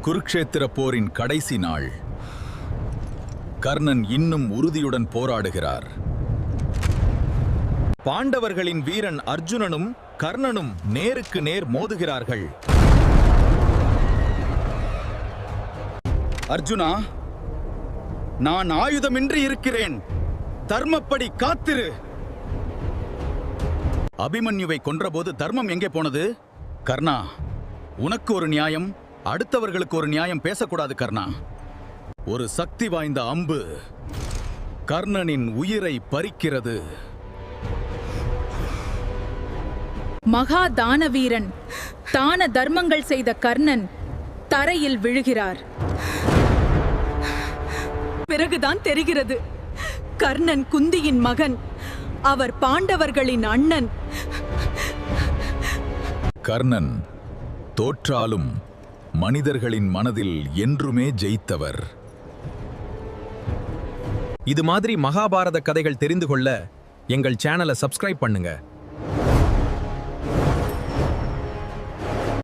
குருக்ஷேத்திர போரின் கடைசி நாள். கர்ணன் இன்னும் உறுதியுடன் போராடுகிறார். பாண்டவர்களின் வீரன் அர்ஜுனனும் கர்ணனும் நேருக்கு நேர் மோதுகிறார்கள். அர்ஜுனா, நான் ஆயுதமின்றி இருக்கிறேன். தர்மப்படி காத்திரு. அபிமன்யுவை கொன்றபோது தர்மம் எங்கே போனது? கர்ணா, உனக்கு ஒரு நியாயம், அடுத்தவர்களுக்கு ஒரு நியாயம் பேசக்கூடாது கர்ணா. ஒரு சக்தி வாய்ந்த அம்பு கர்ணனின் உயிரை பறிக்கிறது. மகா தான வீரன், தான தர்மங்கள் செய்த கர்ணன் தரையில் விழுகிறார். பிறகுதான் தெரிகிறது, கர்ணன் குந்தியின் மகன், அவர் பாண்டவர்களின் அண்ணன். கர்ணன் தோற்றாலும் மனிதர்களின் மனதில் என்றுமே ஜெயித்தவர். இது மாதிரி மகாபாரத கதைகள் தெரிந்து கொள்ள எங்கள் சேனலை சப்ஸ்கிரைப் பண்ணுங்க.